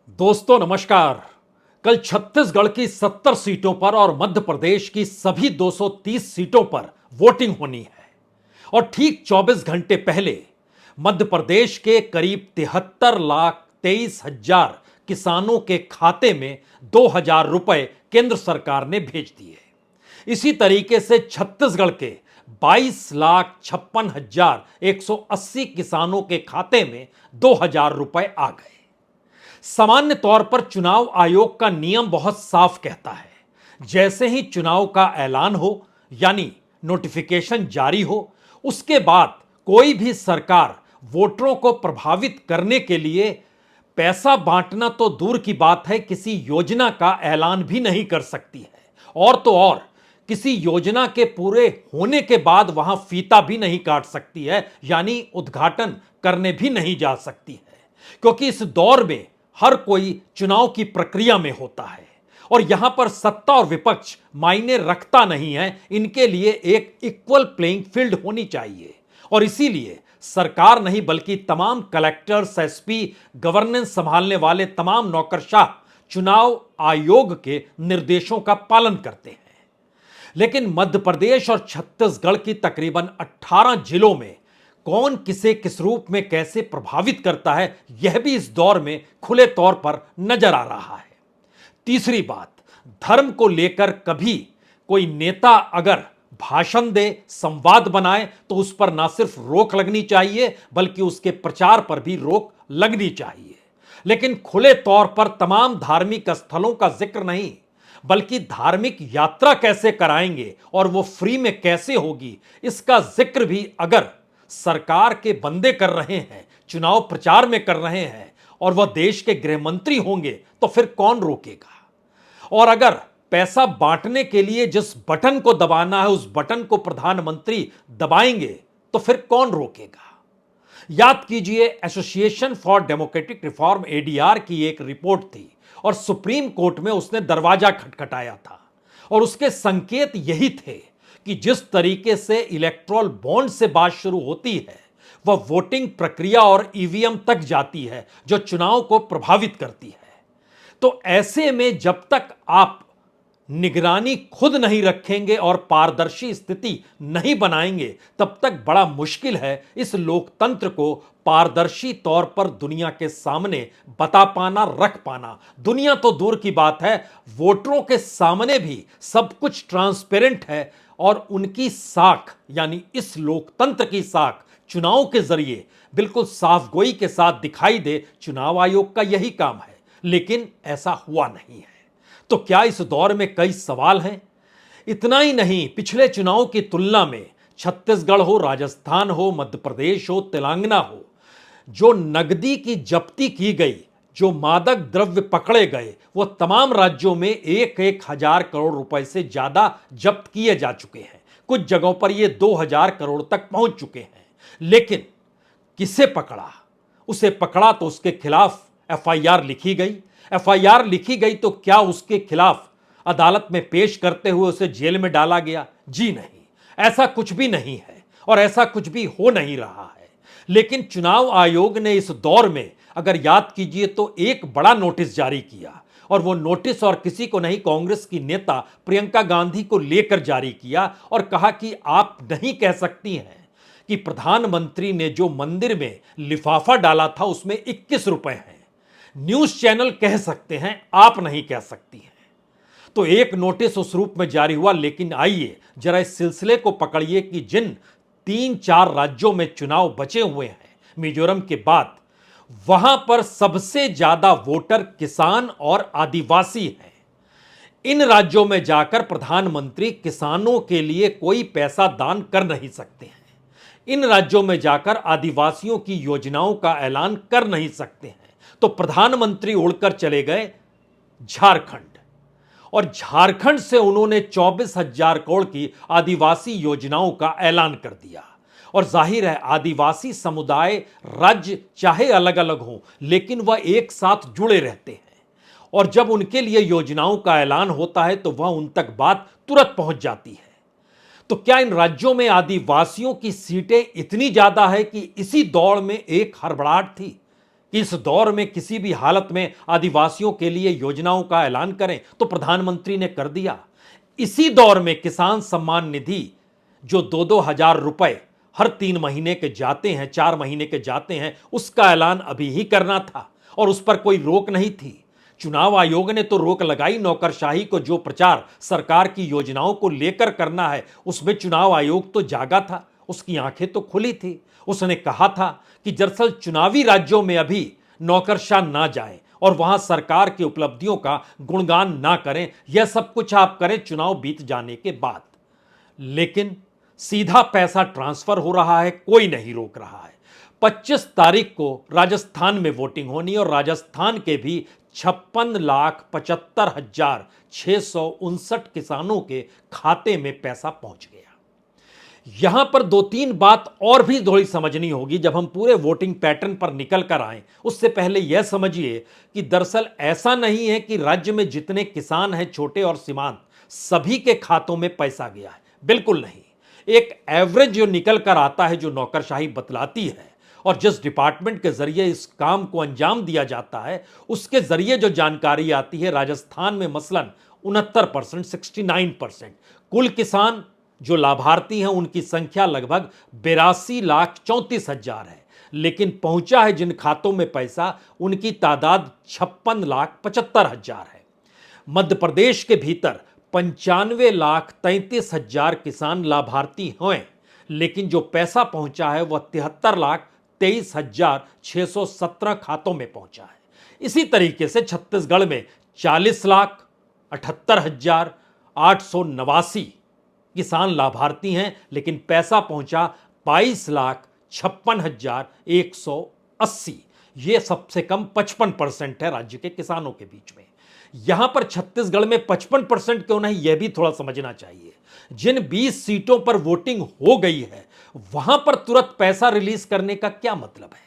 दोस्तों नमस्कार। कल छत्तीसगढ़ की 70 सीटों पर और मध्य प्रदेश की सभी 230 सीटों पर वोटिंग होनी है और ठीक 24 घंटे पहले मध्य प्रदेश के करीब 73,23,000 किसानों के खाते में 2,000 रुपए केंद्र सरकार ने भेज दिए। इसी तरीके से छत्तीसगढ़ के 22,56,180 किसानों के खाते में 2,000 रुपए आ गए। सामान्य तौर पर चुनाव आयोग का नियम बहुत साफ कहता है, जैसे ही चुनाव का ऐलान हो यानी नोटिफिकेशन जारी हो, उसके बाद कोई भी सरकार वोटरों को प्रभावित करने के लिए पैसा बांटना तो दूर की बात है, किसी योजना का ऐलान भी नहीं कर सकती है। और तो और किसी योजना के पूरे होने के बाद वहां फीता भी नहीं काट सकती है, यानी उद्घाटन करने भी नहीं जा सकती है, क्योंकि इस दौर में हर कोई चुनाव की प्रक्रिया में होता है और यहां पर सत्ता और विपक्ष मायने रखता नहीं है। इनके लिए एक इक्वल प्लेइंग फील्ड होनी चाहिए और इसीलिए सरकार नहीं बल्कि तमाम कलेक्टर्स, एसपी, गवर्नेंस संभालने वाले तमाम नौकरशाह चुनाव आयोग के निर्देशों का पालन करते हैं। लेकिन मध्य प्रदेश और छत्तीसगढ़ की तकरीबन 18 जिलों में कौन किसे किस रूप में कैसे प्रभावित करता है, यह भी इस दौर में खुले तौर पर नजर आ रहा है। तीसरी बात, धर्म को लेकर कभी कोई नेता अगर भाषण दे, संवाद बनाए, तो उस पर ना सिर्फ रोक लगनी चाहिए बल्कि उसके प्रचार पर भी रोक लगनी चाहिए। लेकिन खुले तौर पर तमाम धार्मिक स्थलों का जिक्र नहीं बल्कि धार्मिक यात्रा कैसे कराएंगे और वो फ्री में कैसे होगी, इसका जिक्र भी अगर सरकार के बंदे कर रहे हैं, चुनाव प्रचार में कर रहे हैं और वह देश के गृह मंत्री होंगे, तो फिर कौन रोकेगा। और अगर पैसा बांटने के लिए जिस बटन को दबाना है उस बटन को प्रधानमंत्री दबाएंगे, तो फिर कौन रोकेगा। याद कीजिए, association for democratic reform ADR की एक रिपोर्ट थी और सुप्रीम कोर्ट में उसने दरवाजा खटखटाया था और उसके संकेत यही थे कि जिस तरीके से इलेक्ट्रल बॉन्ड से बात शुरू होती है वह वोटिंग प्रक्रिया और ईवीएम तक जाती है, जो चुनाव को प्रभावित करती है। तो ऐसे में जब तक आप निगरानी खुद नहीं रखेंगे और पारदर्शी स्थिति नहीं बनाएंगे, तब तक बड़ा मुश्किल है इस लोकतंत्र को पारदर्शी तौर पर दुनिया के सामने बता पाना, रख पाना। दुनिया तो दूर की बात है, वोटरों के सामने भी सब कुछ ट्रांसपेरेंट है और उनकी साख यानी इस लोकतंत्र की साख चुनाव के जरिए बिल्कुल साफगोई के साथ दिखाई दे। चुनाव आयोग का यही काम है, लेकिन ऐसा हुआ नहीं है। तो क्या इस दौर में कई सवाल हैं। इतना ही नहीं, पिछले चुनाव की तुलना में छत्तीसगढ़ हो, राजस्थान हो, मध्य प्रदेश हो, तेलंगाना हो, जो नकदी की जब्ती की गई, जो मादक द्रव्य पकड़े गए, वो तमाम राज्यों में 1,000 करोड़ रुपए से ज्यादा जब्त किए जा चुके हैं। कुछ जगहों पर ये 2,000 करोड़ तक पहुंच चुके हैं। लेकिन किसे पकड़ा? उसे पकड़ा तो उसके खिलाफ एफआईआर लिखी गई। एफआईआर लिखी गई तो क्या उसके खिलाफ अदालत में पेश करते हुए उसे जेल में डाला गया? जी नहीं, ऐसा कुछ भी नहीं है और ऐसा कुछ भी हो नहीं रहा है। लेकिन चुनाव आयोग ने इस दौर में, अगर याद कीजिए, तो एक बड़ा नोटिस जारी किया और वो नोटिस और किसी को नहीं, कांग्रेस की नेता प्रियंका गांधी को लेकर जारी किया और कहा कि आप नहीं कह सकती हैं कि प्रधानमंत्री ने जो मंदिर में लिफाफा डाला था उसमें 21 रुपए हैं। न्यूज चैनल कह सकते हैं, आप नहीं कह सकती हैं। तो एक नोटिस उस रूप में जारी हुआ। लेकिन आइए जरा इस सिलसिले को पकड़िए कि जिन 3-4 राज्यों में चुनाव बचे हुए हैं मिजोरम के बाद, वहां पर सबसे ज्यादा वोटर किसान और आदिवासी हैं। इन राज्यों में जाकर प्रधानमंत्री किसानों के लिए कोई पैसा दान कर नहीं सकते हैं। इन राज्यों में जाकर आदिवासियों की योजनाओं का ऐलान कर नहीं सकते हैं। तो प्रधानमंत्री उड़कर चले गए झारखंड और झारखंड से उन्होंने 24,000 करोड़ की आदिवासी योजनाओं का ऐलान कर दिया। और जाहिर है, आदिवासी समुदाय, राज्य चाहे अलग अलग हों, लेकिन वह एक साथ जुड़े रहते हैं और जब उनके लिए योजनाओं का ऐलान होता है तो वह उन तक बात तुरंत पहुंच जाती है। तो क्या इन राज्यों में आदिवासियों की सीटें इतनी ज्यादा है कि इसी दौड़ में एक हड़बड़ाहट थी कि इस दौर में किसी भी हालत में आदिवासियों के लिए योजनाओं का ऐलान करें, तो प्रधानमंत्री ने कर दिया। इसी दौर में किसान सम्मान निधि जो 2-2 हजार रुपए हर 3 महीने के जाते हैं, 4 महीने के जाते हैं, उसका ऐलान अभी ही करना था और उस पर कोई रोक नहीं थी। चुनाव आयोग ने तो रोक लगाई नौकरशाही को, जो प्रचार सरकार की योजनाओं को लेकर करना है उसमें चुनाव आयोग तो जागा था, उसकी आंखें तो खुली थी। उसने कहा था कि दरअसल चुनावी राज्यों में अभी नौकरशाह ना जाएं और वहां सरकार की उपलब्धियों का गुणगान ना करें, यह सब कुछ आप करें चुनाव बीत जाने के बाद। लेकिन सीधा पैसा ट्रांसफर हो रहा है, कोई नहीं रोक रहा है। 25 तारीख को राजस्थान में वोटिंग होनी और राजस्थान के भी 56,75,659 किसानों के खाते में पैसा पहुंच गया। यहां पर 2-3 बात और भी थोड़ी समझनी होगी जब हम पूरे वोटिंग पैटर्न पर निकल कर आए। उससे पहले यह समझिए कि दरअसल ऐसा नहीं है कि राज्य में जितने किसान हैं, छोटे और सीमांत, सभी के खातों में पैसा गया है, बिल्कुल नहीं। एक एवरेज जो निकल कर आता है, जो नौकरशाही बतलाती है और जिस डिपार्टमेंट के जरिए इस काम को अंजाम दिया जाता है, उसके जरिए जो जानकारी आती है, राजस्थान में मसलन 69%, 69% कुल किसान जो लाभार्थी हैं उनकी संख्या लगभग 82,34,000 है, लेकिन पहुंचा है जिन खातों में पैसा, उनकी तादाद 56,75,000 है। मध्य प्रदेश के भीतर 95,33,000 किसान लाभार्थी हैं, लेकिन जो पैसा पहुंचा है वह 73,23,617 खातों में पहुंचा है। इसी तरीके से छत्तीसगढ़ में 40,78,889 किसान लाभार्थी हैं, लेकिन पैसा पहुंचा 22,56,180। ये सबसे कम 55% है राज्य के किसानों के बीच में। यहां पर छत्तीसगढ़ में 55% क्यों नहीं, यह भी थोड़ा समझना चाहिए। जिन 20 सीटों पर वोटिंग हो गई है वहां पर तुरंत पैसा रिलीज करने का क्या मतलब है,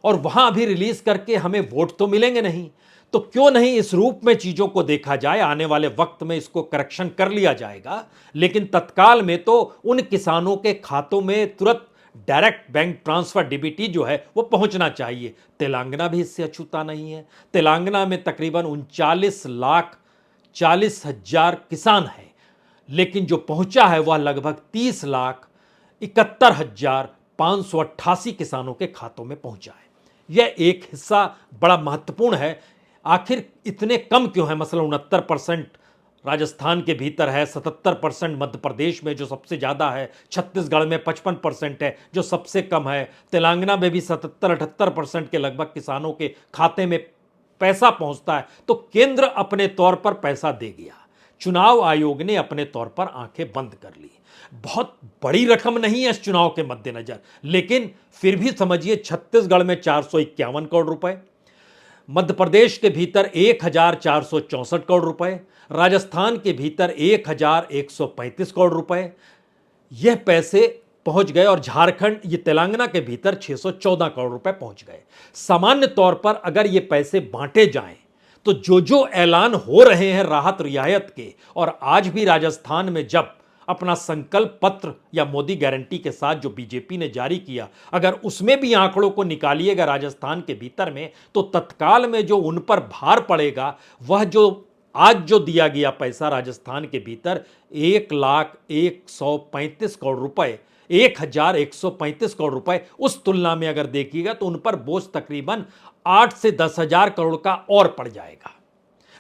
और वहां अभी रिलीज करके हमें वोट तो मिलेंगे नहीं, तो क्यों नहीं इस रूप में चीजों को देखा जाए। आने वाले वक्त में इसको करेक्शन कर लिया जाएगा, लेकिन तत्काल में तो उन किसानों के खातों में तुरंत डायरेक्ट बैंक ट्रांसफर डीबीटी जो है वो पहुंचना चाहिए। तेलंगाना भी इससे अछूता नहीं है। तेलंगाना में तकरीबन 39,40,000 किसान हैं, लेकिन जो पहुंचा है वह लगभग 30,71,588 किसानों के खातों में पहुंचा है। यह एक हिस्सा बड़ा महत्वपूर्ण है। आखिर इतने कम क्यों है? मसलन 69% राजस्थान के भीतर है, 77% मध्य प्रदेश में जो सबसे ज़्यादा है, छत्तीसगढ़ में 55% है जो सबसे कम है, तेलंगाना में भी 77-78% के लगभग किसानों के खाते में पैसा पहुंचता है। तो केंद्र अपने तौर पर पैसा दे गया, चुनाव आयोग ने अपने तौर पर आंखें बंद कर ली। बहुत बड़ी रकम नहीं है इस चुनाव के मद्देनजर, लेकिन फिर भी समझिए छत्तीसगढ़ में 451 करोड़ रुपए, मध्य प्रदेश के भीतर 1,464 करोड़ रुपए, राजस्थान के भीतर 1,135 करोड़ रुपए, यह पैसे पहुंच गए, और झारखंड, ये तेलंगाना के भीतर 614 करोड़ रुपए पहुंच गए। सामान्य तौर पर अगर ये पैसे बांटे जाएं तो जो जो ऐलान हो रहे हैं राहत रियायत के, और आज भी राजस्थान में जब अपना संकल्प पत्र या मोदी गारंटी के साथ जो बीजेपी ने जारी किया, अगर उसमें भी आंकड़ों को निकालिएगा राजस्थान के भीतर में, तो तत्काल में जो उन पर भार पड़ेगा वह जो आज जो दिया गया पैसा राजस्थान के भीतर 1,135 करोड़ रुपए, 1,135 करोड़ रुपए, उस तुलना में अगर देखिएगा तो उन पर बोझ तकरीबन 8 से 10,000 करोड़ का और पड़ जाएगा।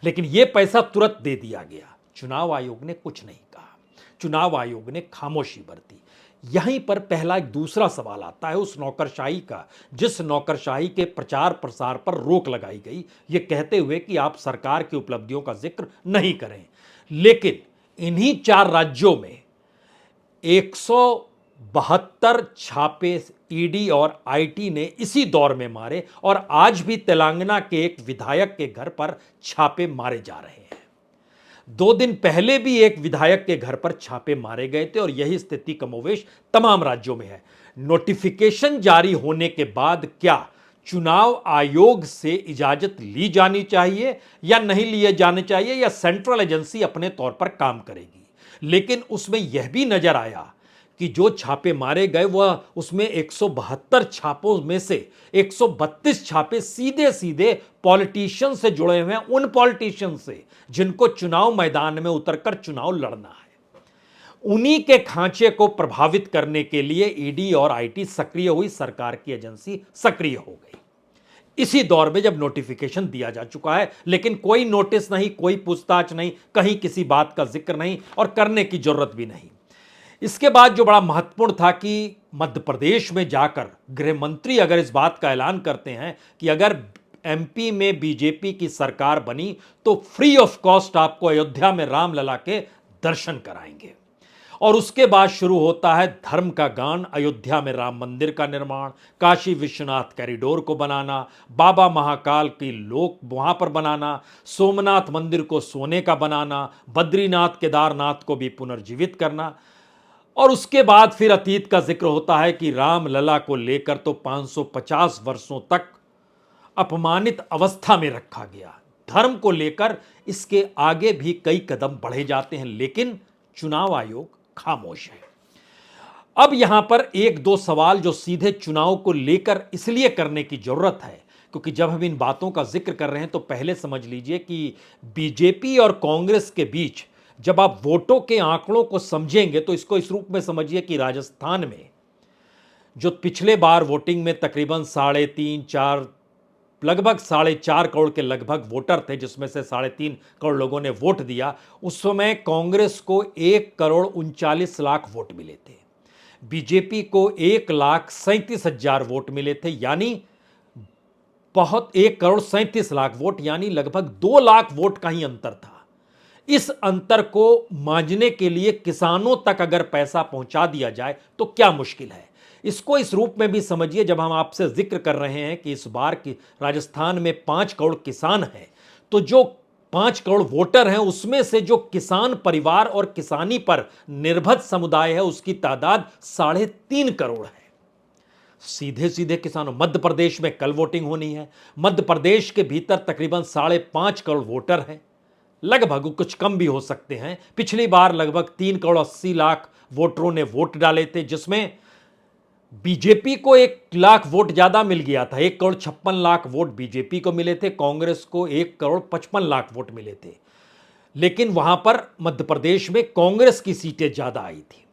लेकिन यह पैसा तुरंत दे दिया गया। चुनाव आयोग ने कुछ नहीं कहा, चुनाव आयोग ने खामोशी बरती। यहीं पर पहला एक दूसरा सवाल आता है उस नौकरशाही का, जिस नौकरशाही के प्रचार प्रसार पर रोक लगाई गई, ये कहते हुए कि आप सरकार की उपलब्धियों का जिक्र नहीं करें। लेकिन इन्हीं 4 राज्यों में 172 छापे ईडी और आईटी ने इसी दौर में मारे, और आज भी तेलंगाना के एक विधायक के घर पर छापे मारे जा रहे हैं। 2 दिन पहले भी एक विधायक के घर पर छापे मारे गए थे, और यही स्थिति कमोवेश तमाम राज्यों में है। नोटिफिकेशन जारी होने के बाद क्या चुनाव आयोग से इजाजत ली जानी चाहिए या नहीं लिए जानी चाहिए, या सेंट्रल एजेंसी अपने तौर पर काम करेगी? लेकिन उसमें यह भी नजर आया कि जो छापे मारे गए वह उसमें 172 छापों में से 132 छापे सीधे सीधे पॉलिटिशियन से जुड़े हुए हैं, उन पॉलिटिशियन से जिनको चुनाव मैदान में उतरकर चुनाव लड़ना है। उन्हीं के खांचे को प्रभावित करने के लिए ईडी और आईटी सक्रिय हुई, सरकार की एजेंसी सक्रिय हो गई। इसी दौर में जब नोटिफिकेशन दिया जा चुका है, लेकिन कोई नोटिस नहीं, कोई पूछताछ नहीं, कहीं किसी बात का जिक्र नहीं और करने की जरूरत भी नहीं। इसके बाद जो बड़ा महत्वपूर्ण था कि मध्य प्रदेश में जाकर गृह मंत्री अगर इस बात का ऐलान करते हैं कि अगर एमपी में बीजेपी की सरकार बनी तो फ्री ऑफ कॉस्ट आपको अयोध्या में रामलला के दर्शन कराएंगे। और उसके बाद शुरू होता है धर्म का गान, अयोध्या में राम मंदिर का निर्माण, काशी विश्वनाथ कॉरिडोर को बनाना, बाबा महाकाल की लोक वहां पर बनाना, सोमनाथ मंदिर को सोने का बनाना, बद्रीनाथ केदारनाथ को भी पुनर्जीवित करना। और उसके बाद फिर अतीत का जिक्र होता है कि रामलला को लेकर तो 550 वर्षों तक अपमानित अवस्था में रखा गया। धर्म को लेकर इसके आगे भी कई कदम बढ़े जाते हैं, लेकिन चुनाव आयोग खामोश है। अब यहां पर एक दो सवाल जो सीधे चुनाव को लेकर इसलिए करने की जरूरत है, क्योंकि जब हम इन बातों का जिक्र कर रहे हैं तो पहले समझ लीजिए कि बीजेपी और कांग्रेस के बीच जब आप वोटों के आंकड़ों को समझेंगे तो इसको इस रूप में समझिए कि राजस्थान में जो पिछले बार वोटिंग में तकरीबन 3.5-4 लगभग 4.5 करोड़ के लगभग वोटर थे, जिसमें से 3.5 करोड़ लोगों ने वोट दिया, उस समय कांग्रेस को 1,39,00,000 वोट मिले थे, बीजेपी को 1,37,000 वोट मिले थे, यानी बहुत 1,37,00,000 वोट, यानी लगभग 2 लाख वोट का ही अंतर था। इस अंतर को मांझने के लिए किसानों तक अगर पैसा पहुंचा दिया जाए तो क्या मुश्किल है। इसको इस रूप में भी समझिए, जब हम आपसे जिक्र कर रहे हैं कि इस बार की राजस्थान में 5 करोड़ किसान हैं, तो जो 5 करोड़ वोटर हैं उसमें से जो किसान परिवार और किसानी पर निर्भर समुदाय है उसकी तादाद 3.5 करोड़ है। सीधे सीधे किसानों, मध्य प्रदेश में कल वोटिंग होनी है, मध्य प्रदेश के भीतर तकरीबन 5.5 करोड़ वोटर हैं, लगभग कुछ कम भी हो सकते हैं। पिछली बार लगभग 3,80,00,000 वोटरों ने वोट डाले थे, जिसमें बीजेपी को 1 लाख वोट ज्यादा मिल गया था, 1,56,00,000 वोट बीजेपी को मिले थे, कांग्रेस को 1,55,00,000 वोट मिले थे। लेकिन वहां पर मध्य प्रदेश में कांग्रेस की सीटें ज्यादा आई थी।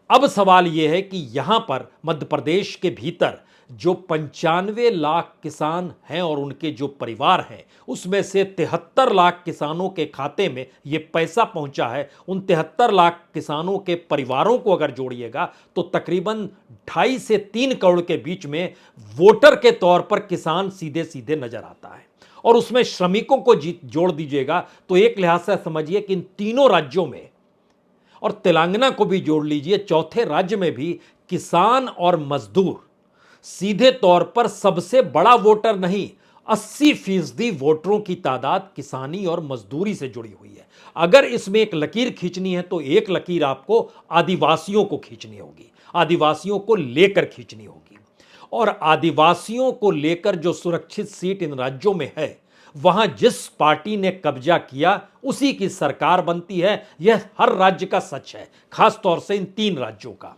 अब सवाल यह है कि यहां पर मध्य प्रदेश के भीतर जो 95 लाख किसान हैं और उनके जो परिवार हैं, उसमें से 73 लाख किसानों के खाते में यह पैसा पहुंचा है। उन 73 लाख किसानों के परिवारों को अगर जोड़िएगा तो तकरीबन 2.5 से 3 करोड़ के बीच में वोटर के तौर पर किसान सीधे सीधे नजर आता है। और उसमें श्रमिकों को जोड़ दीजिएगा तो एक लिहाज से समझिए कि इन तीनों राज्यों में, और तेलंगाना को भी जोड़ लीजिए, चौथे राज्य में भी किसान और मजदूर सीधे तौर पर सबसे बड़ा वोटर नहीं, 80% वोटरों की तादाद किसानी और मजदूरी से जुड़ी हुई है। अगर इसमें एक लकीर खींचनी है तो एक लकीर आपको आदिवासियों को खींचनी होगी, आदिवासियों को लेकर खींचनी होगी। और आदिवासियों को लेकर जो सुरक्षित सीट इन राज्यों में है, वहां जिस पार्टी ने कब्जा किया उसी की सरकार बनती है। यह हर राज्य का सच है, खासतौर से इन 3 राज्यों का,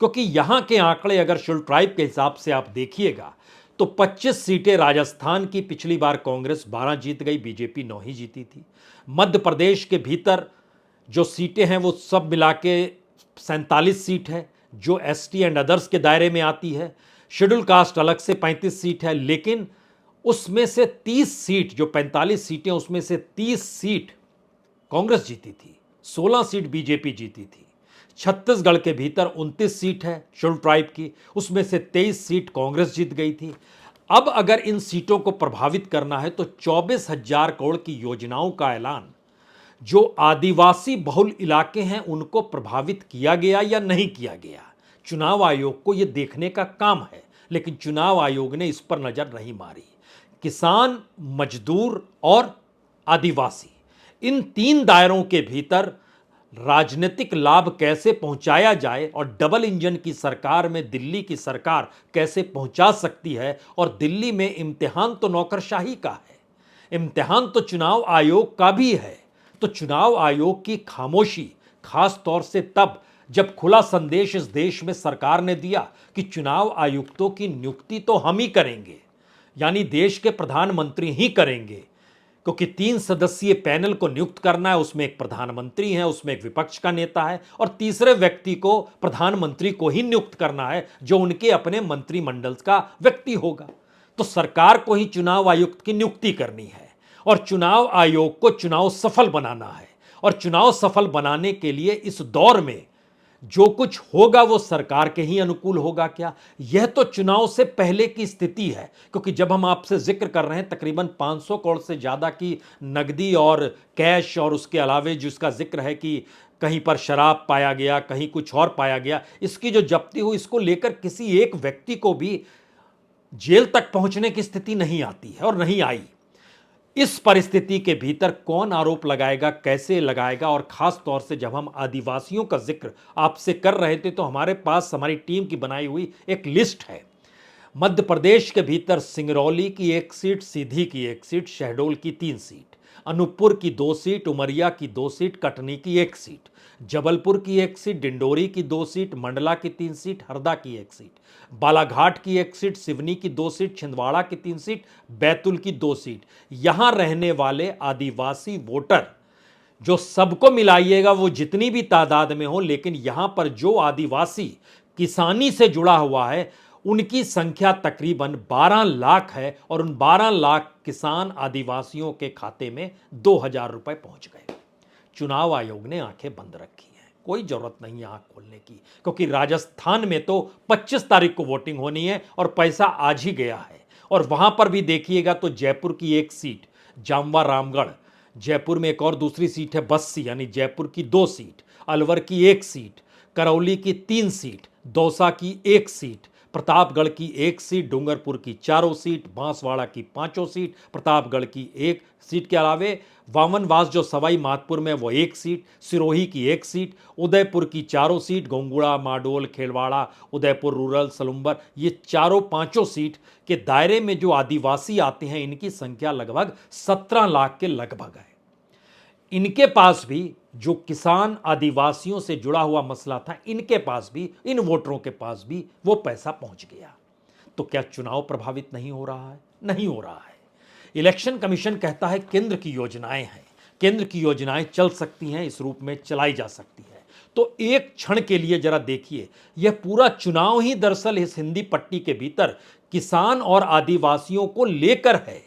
क्योंकि यहां के आंकड़े अगर शुल्क ट्राइब के हिसाब से आप देखिएगा तो 25 सीटें राजस्थान की पिछली बार कांग्रेस 12 जीत गई, बीजेपी 9 ही जीती थी। मध्य प्रदेश के भीतर जो सीटें हैं वो सब मिला के 47 सीट है, जो एसटी एंड अदर्स के दायरे में आती है। शेड्यूल कास्ट अलग से 35 सीट है, लेकिन उसमें से 30 सीट, जो 45 सीटें उसमें से 30 सीट कांग्रेस जीती थी, 16 सीट बीजेपी जीती थी। छत्तीसगढ़ के भीतर 29 सीट है शेड्यूल ट्राइब की, उसमें से 23 सीट कांग्रेस जीत गई थी। अब अगर इन सीटों को प्रभावित करना है तो 24,000 करोड़ की योजनाओं का ऐलान जो आदिवासी बहुल इलाके हैं उनको प्रभावित किया गया या नहीं किया गया, चुनाव आयोग को यह देखने का काम है। लेकिन चुनाव आयोग ने इस पर नजर नहीं मारी। किसान, मजदूर और आदिवासी, इन 3 दायरों के भीतर राजनीतिक लाभ कैसे पहुंचाया जाए और डबल इंजन की सरकार में दिल्ली की सरकार कैसे पहुंचा सकती है। और दिल्ली में इम्तिहान तो नौकरशाही का है, इम्तिहान तो चुनाव आयोग का भी है। तो चुनाव आयोग की खामोशी खास तौर से तब जब खुला संदेश इस देश में सरकार ने दिया कि चुनाव आयुक्तों की नियुक्ति तो हम ही करेंगे, यानी देश के प्रधानमंत्री ही करेंगे, क्योंकि 3 सदस्यीय पैनल को नियुक्त करना है, उसमें एक प्रधानमंत्री है, उसमें एक विपक्ष का नेता है और तीसरे व्यक्ति को प्रधानमंत्री को ही नियुक्त करना है जो उनके अपने मंत्रिमंडल का व्यक्ति होगा। तो सरकार को ही चुनाव आयुक्त की नियुक्ति करनी है और चुनाव आयोग को चुनाव सफल बनाना है। और चुनाव सफल बनाने के लिए इस दौर में जो कुछ होगा वो सरकार के ही अनुकूल होगा क्या? यह तो चुनाव से पहले की स्थिति है, क्योंकि जब हम आपसे जिक्र कर रहे हैं तकरीबन 500 करोड़ से ज्यादा की नकदी और कैश, और उसके अलावे जिसका जिक्र है कि कहीं पर शराब पाया गया, कहीं कुछ और पाया गया, इसकी जो जब्ती हुई, इसको लेकर किसी एक व्यक्ति को भी जेल तक पहुंचने की स्थिति नहीं आती है और नहीं आई। इस परिस्थिति के भीतर कौन आरोप लगाएगा, कैसे लगाएगा? और खास तौर से जब हम आदिवासियों का जिक्र आपसे कर रहे थे तो हमारे पास हमारी टीम की बनाई हुई एक लिस्ट है। मध्य प्रदेश के भीतर सिंगरौली की 1 सीट, सीधी की 1 सीट, शहडोल की 3 सीट, अनूपपुर की 2 सीट, उमरिया की 2 सीट, कटनी की 1 सीट, जबलपुर की 1 सीट, डिंडोरी की 2 सीट, मंडला की 3 सीट, हरदा की 1 सीट, बालाघाट की 1 सीट, सिवनी की 2 सीट, छिंदवाड़ा की 3 सीट, बैतूल की 2 सीट। यहां रहने वाले आदिवासी वोटर जो सबको मिलाइएगा वो जितनी भी तादाद में हो, लेकिन यहां पर जो आदिवासी किसानी से जुड़ा हुआ है उनकी संख्या तकरीबन 12 लाख है और उन 12 लाख किसान आदिवासियों के खाते में 2000 रुपए पहुंच गए। चुनाव आयोग ने आंखें बंद रखी हैं, कोई जरूरत नहीं है आंख खोलने की, क्योंकि राजस्थान में तो 25 तारीख को वोटिंग होनी है और पैसा आज ही गया है। और वहां पर भी देखिएगा तो जयपुर की 1 सीट, जामवा रामगढ़, जयपुर में एक और दूसरी सीट है बस्सी, यानी जयपुर की 2 सीट, अलवर की 1 सीट, करौली की 3 सीट, दौसा की 1 सीट, प्रतापगढ़ की 1 सीट, डूंगरपुर की 4 सीट, बांसवाड़ा की 5 सीट, प्रतापगढ़ की 1 सीट के अलावे वामनवास जो सवाई माधपुर में वो 1 सीट, सिरोही की 1 सीट, उदयपुर की 4 सीट, गोंगुड़ा, माडोल, खेलवाड़ा, उदयपुर रूरल, सलुम्बर, ये 4-5 सीट के दायरे में जो आदिवासी आते हैं इनकी संख्या लगभग 17 लाख के लगभग है। इनके पास भी जो किसान आदिवासियों से जुड़ा हुआ मसला था, इनके पास भी, इन वोटरों के पास भी वो पैसा पहुंच गया। तो क्या चुनाव प्रभावित नहीं हो रहा है? नहीं हो रहा है। इलेक्शन कमीशन कहता है केंद्र की योजनाएं हैं, केंद्र की योजनाएं चल सकती हैं, इस रूप में चलाई जा सकती है। तो एक क्षण के लिए जरा देखिए, यह पूरा चुनाव ही दरअसल इस हिंदी पट्टी के भीतर किसान और आदिवासियों को लेकर है।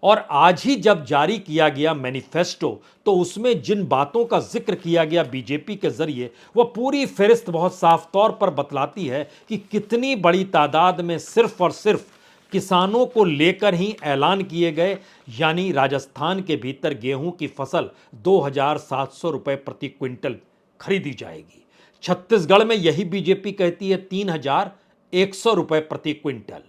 और आज ही जब जारी किया गया मैनिफेस्टो तो उसमें जिन बातों का जिक्र किया गया बीजेपी के जरिए, वह पूरी फहरिस्त बहुत साफ तौर पर बतलाती है कि कितनी बड़ी तादाद में सिर्फ और सिर्फ किसानों को लेकर ही ऐलान किए गए। यानी राजस्थान के भीतर गेहूं की फसल 2700 रुपए प्रति क्विंटल खरीदी जाएगी। छत्तीसगढ़ में यही बीजेपी कहती है 3100 रुपए प्रति क्विंटल।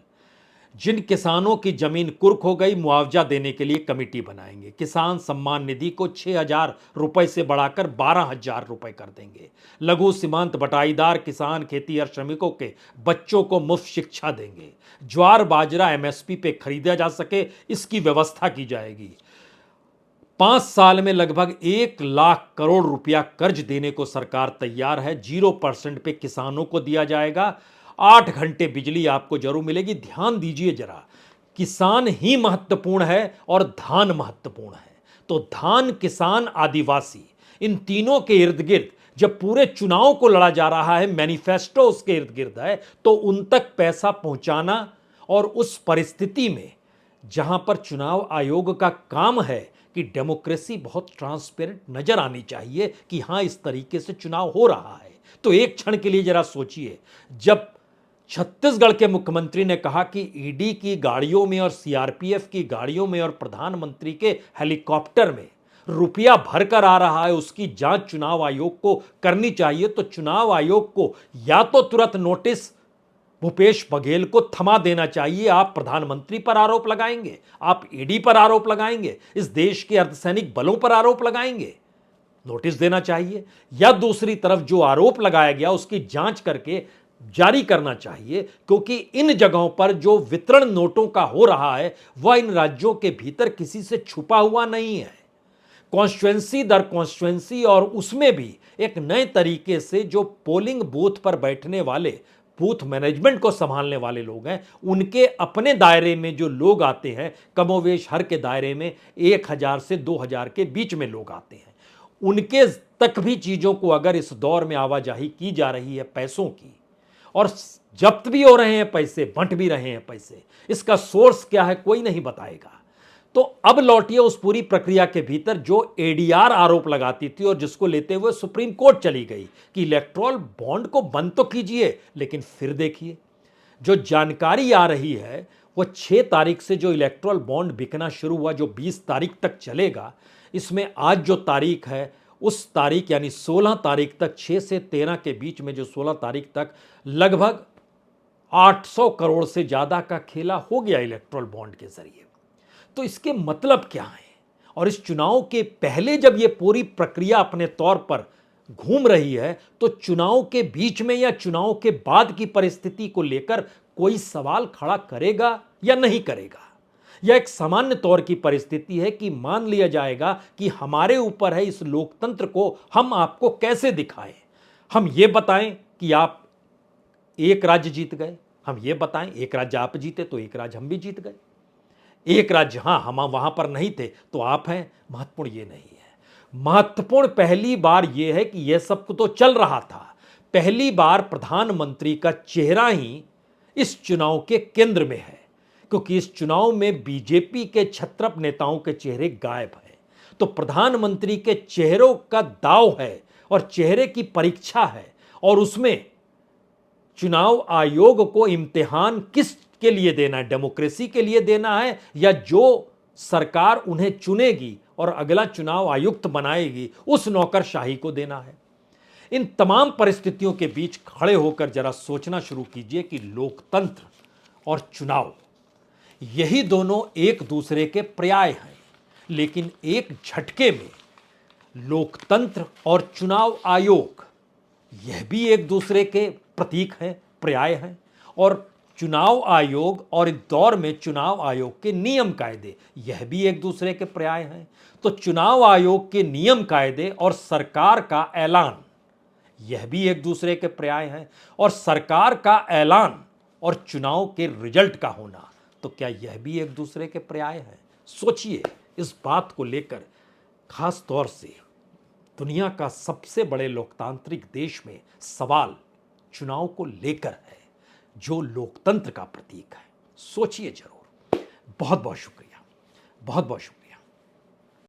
जिन किसानों की जमीन कुर्क हो गई, मुआवजा देने के लिए कमेटी बनाएंगे। किसान सम्मान निधि को 6000 रुपए से बढ़ाकर 12000 रुपए कर देंगे। लघु सीमांत बटाईदार किसान खेतीहर श्रमिकों के बच्चों को मुफ्त शिक्षा देंगे। ज्वार बाजरा एमएसपी पे खरीदा जा सके, इसकी व्यवस्था की जाएगी। 5 साल में लगभग 1 लाख करोड़ रुपया कर्ज देने को सरकार तैयार है। 0% पे किसानों को दिया जाएगा। 8 घंटे बिजली आपको जरूर मिलेगी। ध्यान दीजिए जरा, किसान ही महत्वपूर्ण है और धान महत्वपूर्ण है। तो धान, किसान, आदिवासी, इन तीनों के इर्द गिर्द जब पूरे चुनाव को लड़ा जा रहा है, मैनिफेस्टो उसके इर्द गिर्द है, तो उन तक पैसा पहुंचाना, और उस परिस्थिति में जहां पर चुनाव आयोग का काम है कि डेमोक्रेसी बहुत ट्रांसपेरेंट नजर आनी चाहिए कि हां इस तरीके से चुनाव हो रहा है। तो एक क्षण के लिए जरा सोचिए, जब छत्तीसगढ़ के मुख्यमंत्री ने कहा कि ईडी की गाड़ियों में और सीआरपीएफ की गाड़ियों में और प्रधानमंत्री के हेलीकॉप्टर में रुपया भरकर आ रहा है, उसकी जांच चुनाव आयोग को करनी चाहिए, तो चुनाव आयोग को या तो तुरंत नोटिस भूपेश बघेल को थमा देना चाहिए। आप प्रधानमंत्री पर आरोप लगाएंगे, आप ईडी पर आरोप लगाएंगे, इस देश के अर्धसैनिक बलों पर आरोप लगाएंगे, नोटिस देना चाहिए। या दूसरी तरफ जो आरोप लगाया गया उसकी जांच करके जारी करना चाहिए, क्योंकि इन जगहों पर जो वितरण नोटों का हो रहा है वह इन राज्यों के भीतर किसी से छुपा हुआ नहीं है। कॉन्स्टिट्यूएंसी दर कॉन्स्टिट्यूएंसी, और उसमें भी एक नए तरीके से जो पोलिंग बूथ पर बैठने वाले, बूथ मैनेजमेंट को संभालने वाले लोग हैं, उनके अपने दायरे में जो लोग आते हैं, कमोवेश हर के दायरे में 1,000 से 2,000 के बीच में लोग आते हैं, उनके तक भी चीज़ों को अगर इस दौर में आवाजाही की जा रही है पैसों की, और जब्त भी हो रहे हैं पैसे, बंट भी रहे हैं पैसे, इसका सोर्स क्या है कोई नहीं बताएगा। तो अब लौटिए उस पूरी प्रक्रिया के भीतर जो एडीआर आरोप लगाती थी और जिसको लेते हुए सुप्रीम कोर्ट चली गई कि इलेक्टोरल बॉन्ड को बंद तो कीजिए, लेकिन फिर देखिए जो जानकारी आ रही है वो 6 तारीख से जो इलेक्टोरल बॉन्ड बिकना शुरू हुआ, जो 20 तारीख तक चलेगा, इसमें आज जो तारीख है उस तारीख यानी 16 तारीख तक, 6 से 13 के बीच में जो 16 तारीख तक लगभग 800 करोड़ से ज्यादा का खेला हो गया इलेक्टोरल बॉन्ड के जरिए। तो इसके मतलब क्या है? और इस चुनाव के पहले जब ये पूरी प्रक्रिया अपने तौर पर घूम रही है, तो चुनाव के बीच में या चुनाव के बाद की परिस्थिति को लेकर कोई सवाल खड़ा करेगा या नहीं करेगा? यह एक सामान्य तौर की परिस्थिति है कि मान लिया जाएगा कि हमारे ऊपर है, इस लोकतंत्र को हम आपको कैसे दिखाएं। हम ये बताएं कि आप एक राज्य जीत गए, हम ये बताएं एक राज्य आप जीते तो एक राज्य हम भी जीत गए, एक राज्य हाँ हम वहां पर नहीं थे तो आप हैं। महत्वपूर्ण ये नहीं है। महत्वपूर्ण पहली बार यह है कि यह सब तो चल रहा था, पहली बार प्रधानमंत्री का चेहरा ही इस चुनाव के केंद्र में है, क्योंकि इस चुनाव में बीजेपी के क्षत्रप नेताओं के चेहरे गायब हैं। तो प्रधानमंत्री के चेहरों का दांव है और चेहरे की परीक्षा है, और उसमें चुनाव आयोग को इम्तिहान किस के लिए देना है? डेमोक्रेसी के लिए देना है, या जो सरकार उन्हें चुनेगी और अगला चुनाव आयुक्त बनाएगी उस नौकरशाही को देना है? इन तमाम परिस्थितियों के बीच खड़े होकर जरा सोचना शुरू कीजिए कि लोकतंत्र और चुनाव, यही दोनों एक दूसरे के पर्याय हैं, लेकिन एक झटके में लोकतंत्र और चुनाव आयोग यह भी एक दूसरे के प्रतीक हैं, पर्याय हैं, और चुनाव आयोग और इस दौर में चुनाव आयोग के नियम कायदे यह भी एक दूसरे के पर्याय हैं। तो चुनाव आयोग के नियम कायदे और सरकार का ऐलान यह भी एक दूसरे के पर्याय हैं, और सरकार का ऐलान और चुनाव के रिजल्ट का होना, तो क्या यह भी एक दूसरे के पर्याय हैं? सोचिए इस बात को लेकर। खास तौर से दुनिया का सबसे बड़े लोकतांत्रिक देश में सवाल चुनाव को लेकर है, जो लोकतंत्र का प्रतीक है। सोचिए जरूर। बहुत बहुत शुक्रिया, बहुत बहुत शुक्रिया।